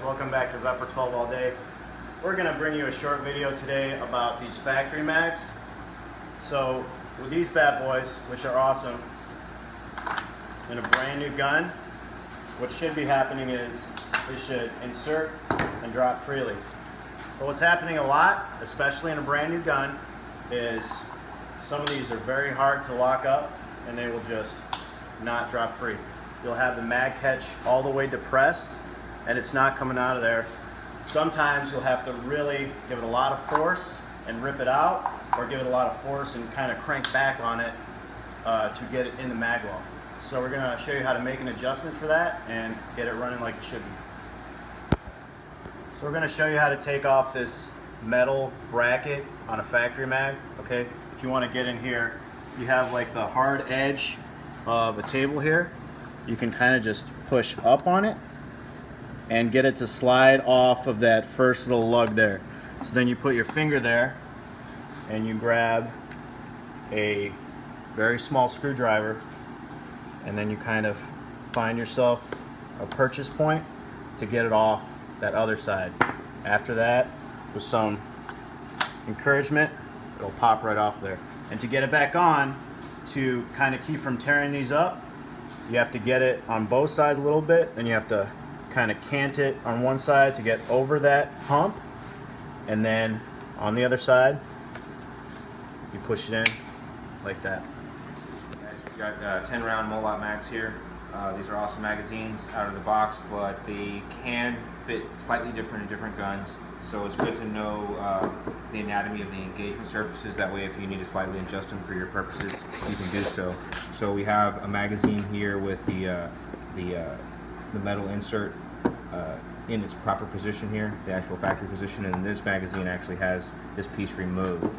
welcome back to Vepr 12 All Day. We're going to bring you a short video today about these factory mags. So with these bad boys, which are awesome, in a brand new gun, what should be happening is they should insert and drop freely. But what's happening a lot, especially in a brand new gun, is some of these are very hard to lock up and they will just not drop free. You'll have the mag catch all the way depressed and it's not coming out of there. Sometimes you'll have to really give it a lot of force and rip it out, or give it a lot of force and kind of crank back on it to get it in the mag well. So we're going to show you how to make an adjustment for that and get it running like it should be. So we're going to show you how to take off this metal bracket on a factory mag. Okay, if you want to get in here, you have like the hard edge of a table here. You can kind of just push up on it and get it to slide off of that first little lug there. So then you put your finger there and you grab a very small screwdriver, and then you kind of find yourself a purchase point to get it off that other side. After that, with some encouragement, it'll pop right off there. And to get it back on, to kind of keep from tearing these up, you have to get it on both sides a little bit, then you have to kind of cant it on one side to get over that hump, and then on the other side you push it in like that. We've got 10 round Molot mags here. These are awesome magazines out of the box, but they can fit slightly different in different guns. So it's good to know the anatomy of the engagement surfaces. That way, if you need to slightly adjust them for your purposes, you can do so. So we have a magazine here with the metal insert in its proper position here, the actual factory position, and this magazine actually has this piece removed.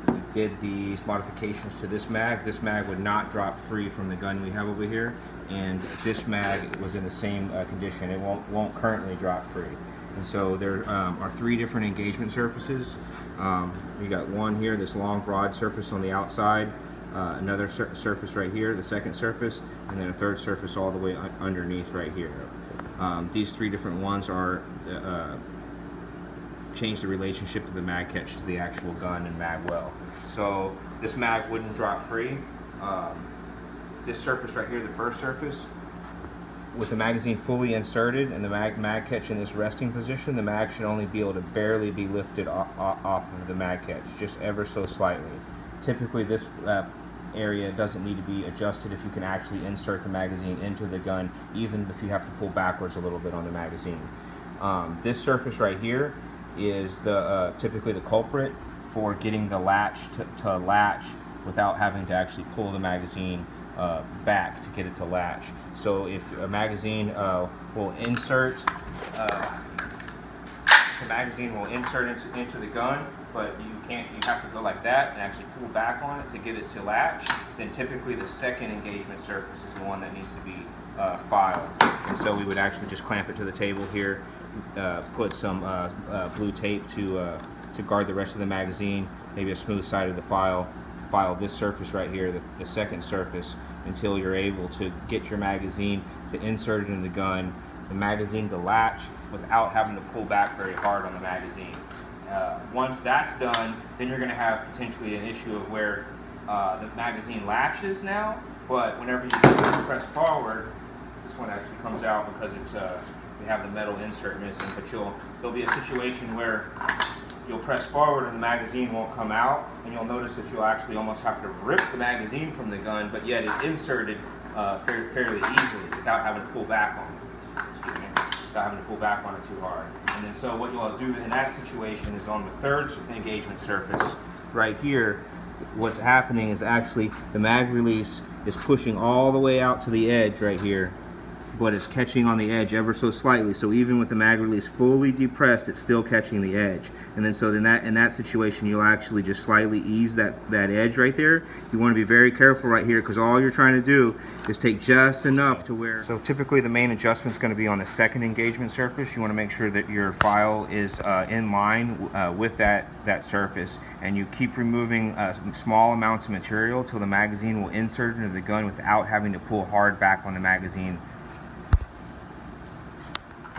We did these modifications to this mag. This mag would not drop free from the gun we have over here, and this mag was in the same condition. It won't currently drop free. And so there are three different engagement surfaces. We got one here, this long broad surface on the outside, another surface right here, the second surface, and then a third surface all the way underneath right here. These three different ones are change the relationship of the mag catch to the actual gun and mag well. So this mag wouldn't drop free. This surface right here, the first surface, with the magazine fully inserted and the mag catch in this resting position, the mag should only be able to barely be lifted off of the mag catch, just ever so slightly. Typically this area doesn't need to be adjusted if you can actually insert the magazine into the gun, even if you have to pull backwards a little bit on the magazine. This surface right here is typically the culprit for getting the latch to latch without having to actually pull the magazine back to get it to latch. So if a magazine will insert, the magazine will insert into the gun, but you have to go like that and actually pull back on it to get it to latch, then typically the second engagement surface is the one that needs to be filed. And so we would actually just clamp it to the table here, put some blue tape to guard the rest of the magazine, maybe a smooth side of the file this surface right here, the second surface, until you're able to get your magazine to insert it in the gun, the magazine to latch without having to pull back very hard on the magazine. Once that's done, then you're going to have potentially an issue of where the magazine latches now, but whenever you press forward, this one actually comes out because it's we have the metal insert missing, but there'll be a situation where you'll press forward and the magazine won't come out, and you'll notice that you'll actually almost have to rip the magazine from the gun, but yet it's inserted fairly easily without having to pull back on it. Excuse me, without having to pull back on it too hard. And then so what you'll do in that situation is on the third engagement surface right here, what's happening is actually the mag release is pushing all the way out to the edge right here, but it's catching on the edge ever so slightly. So even with the mag release fully depressed, it's still catching the edge. And then so in that situation, you'll actually just slightly ease that edge right there. You want to be very careful right here, because all you're trying to do is take just enough to where. So typically the main adjustment is going to be on the second engagement surface. You want to make sure that your file is in line with that surface, and you keep removing small amounts of material till the magazine will insert into the gun without having to pull hard back on the magazine.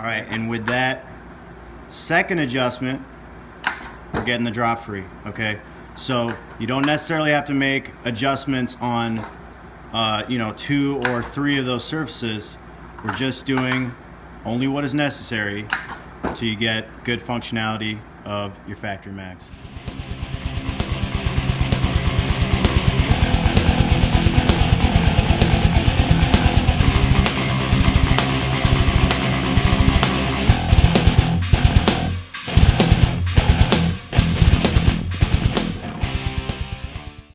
All right, and with that second adjustment, we're getting the drop free, okay? So you don't necessarily have to make adjustments on, 2 or 3 of those surfaces. We're just doing only what is necessary till you get good functionality of your factory mags.